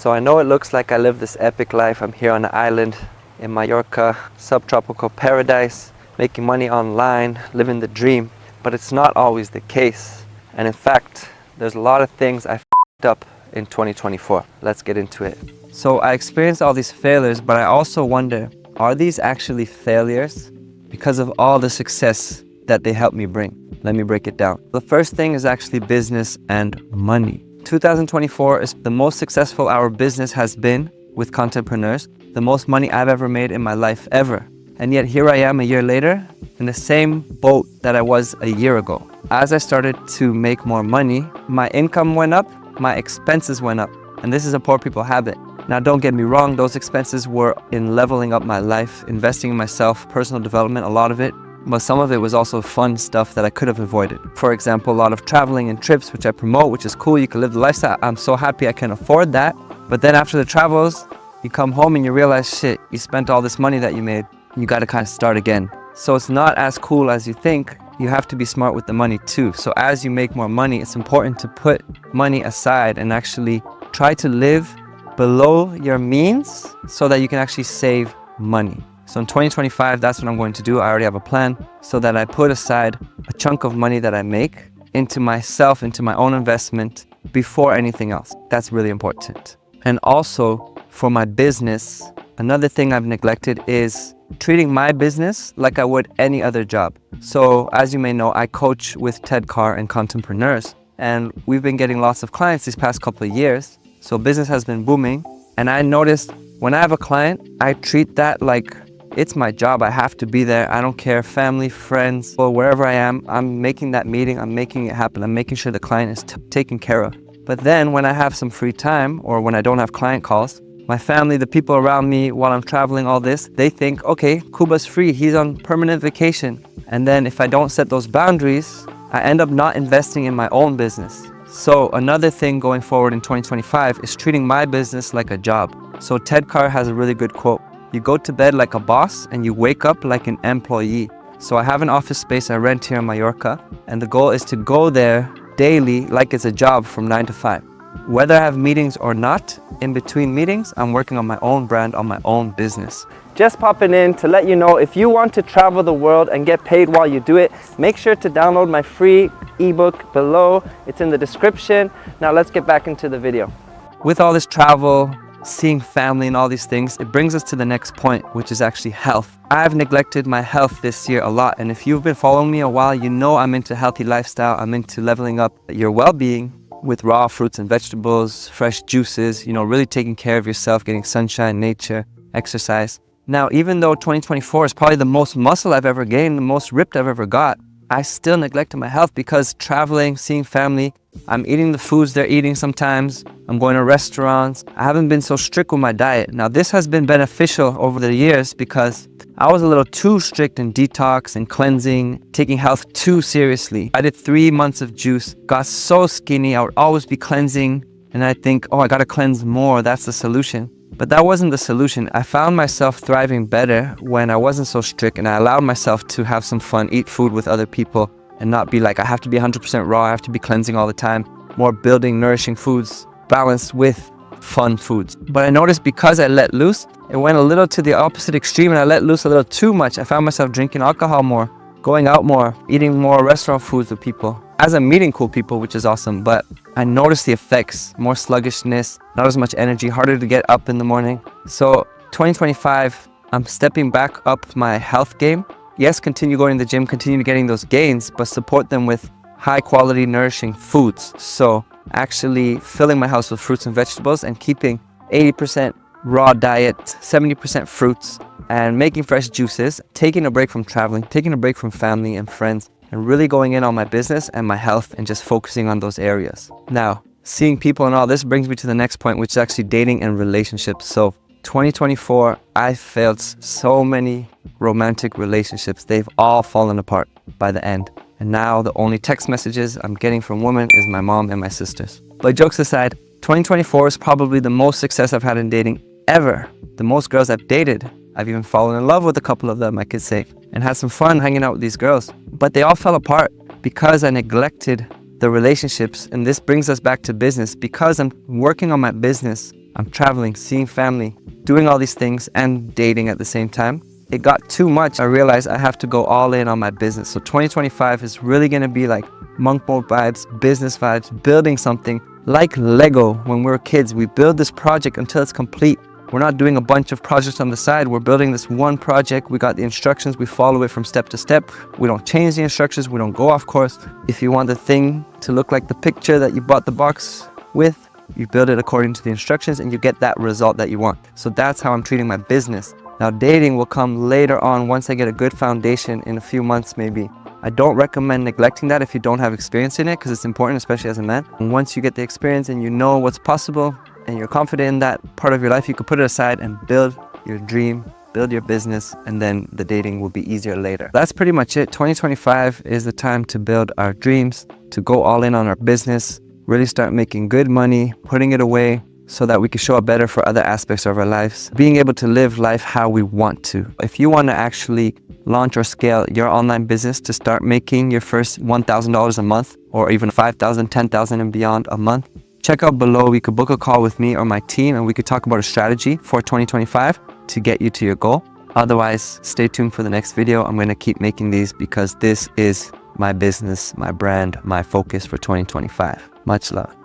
So I know it looks like I live this epic life. I'm here on an island in Mallorca, subtropical paradise, making money online, living the dream. But it's not always the case. And in fact, there's a lot of things I f***ed up in 2024. Let's get into it. So I experienced all these failures, but I also wonder, are these actually failures because of all the success that they helped me bring? Let me break it down. The first thing is actually business and money. 2024 is the most successful our business has been with Contentpreneurs, the most money I've ever made in my life ever. And yet here I am a year later in the same boat that I was a year ago. As I started to make more money, my income went up, my expenses went up. And this is a poor people habit. Now don't get me wrong, those expenses were in leveling up my life, investing in myself, personal development, a lot of it. But some of it was also fun stuff that I could have avoided. For example, a lot of traveling and trips, which I promote, which is cool. You can live the lifestyle. I'm so happy I can afford that. But then after the travels, you come home and you realize, shit, you spent all this money that you made. You got to kind of start again. So it's not as cool as you think. You have to be smart with the money too. So as you make more money, it's important to put money aside and actually try to live below your means so that you can actually save money. So in 2025, that's what I'm going to do. I already have a plan so that I put aside a chunk of money that I make into myself, into my own investment before anything else. That's really important. And also for my business, another thing I've neglected is treating my business like I would any other job. So as you may know, I coach with Ted Carr and Contentpreneurs, and we've been getting lots of clients these past couple of years. So business has been booming. And I noticed when I have a client, I treat that like it's my job. I have to be there. I don't care, family, friends, or wherever I am, I'm making that meeting. I'm making it happen. I'm making sure the client is taken care of. But then when I have some free time or when I don't have client calls, my family, the people around me while I'm traveling, all this, they think, okay, Kuba's free. He's on permanent vacation. And then if I don't set those boundaries, I end up not investing in my own business. So another thing going forward in 2025 is treating my business like a job. So Ted Carr has a really good quote. You go to bed like a boss and you wake up like an employee. So I have an office space I rent here in Mallorca, and the goal is to go there daily like it's a job from 9 to 5. Whether I have meetings or not, in between meetings, I'm working on my own brand, on my own business. Just popping in to let you know, if you want to travel the world and get paid while you do it, make sure to download my free ebook below. It's in the description. Now let's get back into the video. With all this travel, seeing family and all these things, it brings us to the next point, which is actually health. I've neglected my health this year a lot. And if you've been following me a while, you know I'm into healthy lifestyle. I'm into leveling up your well-being with raw fruits and vegetables, fresh juices, really taking care of yourself, getting sunshine, nature, exercise. Now, even though 2024 is probably the most muscle I've ever gained, the most ripped I've ever got, I still neglected my health because traveling, seeing family, I'm eating the foods they're eating sometimes. I'm going to restaurants. I haven't been so strict with my diet. Now, this has been beneficial over the years because I was a little too strict in detox and cleansing, taking health too seriously. I did 3 months of juice, got so skinny. I would always be cleansing. And I think, I got to cleanse more. That's the solution. But that wasn't the solution. I found myself thriving better when I wasn't so strict and I allowed myself to have some fun, eat food with other people and not be like, I have to be 100% raw, I have to be cleansing all the time. More building, nourishing foods, balanced with fun foods. But I noticed because I let loose, it went a little to the opposite extreme and I let loose a little too much. I found myself drinking alcohol more, going out more, eating more restaurant foods with people. As I'm meeting cool people, which is awesome, but I noticed the effects, more sluggishness, not as much energy, harder to get up in the morning. So 2025, I'm stepping back up my health game. Yes, continue going to the gym, continue getting those gains, but support them with high quality, nourishing foods. So actually filling my house with fruits and vegetables and keeping 80% raw diet, 70% fruits, and making fresh juices, taking a break from traveling, taking a break from family and friends, and really going in on my business and my health and just focusing on those areas. Now, seeing people and all this brings me to the next point, which is actually dating and relationships. So 2024, I failed so many romantic relationships. They've all fallen apart by the end. And now the only text messages I'm getting from women is my mom and my sisters. But jokes aside, 2024 is probably the most success I've had in dating ever. The most girls I've dated. I've even fallen in love with a couple of them, I could say, and had some fun hanging out with these girls. But they all fell apart because I neglected the relationships. And this brings us back to business. Because I'm working on my business, I'm traveling, seeing family, doing all these things and dating at the same time. It got too much. I realized I have to go all in on my business. So 2025 is really going to be like monk mode vibes, business vibes, building something like Lego. When we were kids, we build this project until it's complete. We're not doing a bunch of projects on the side. We're building this one project. We got the instructions. We follow it from step to step. We don't change the instructions. We don't go off course. If you want the thing to look like the picture that you bought the box with, you build it according to the instructions and you get that result that you want. So that's how I'm treating my business. Now dating will come later on once I get a good foundation in a few months maybe. I don't recommend neglecting that if you don't have experience in it, because it's important, especially as a man. And once you get the experience and you know what's possible and you're confident in that part of your life, you can put it aside and build your dream, build your business, and then the dating will be easier later. That's pretty much it. 2025 is the time to build our dreams, to go all in on our business, really start making good money, putting it away so that we can show up better for other aspects of our lives, being able to live life how we want to. If you want to actually launch or scale your online business to start making your first $1,000 a month or even $5,000, $10,000 and beyond a month, check out below. We could book a call with me or my team and we could talk about a strategy for 2025 to get you to your goal. Otherwise, stay tuned for the next video. I'm going to keep making these because this is my business, my brand, my focus for 2025. Much love.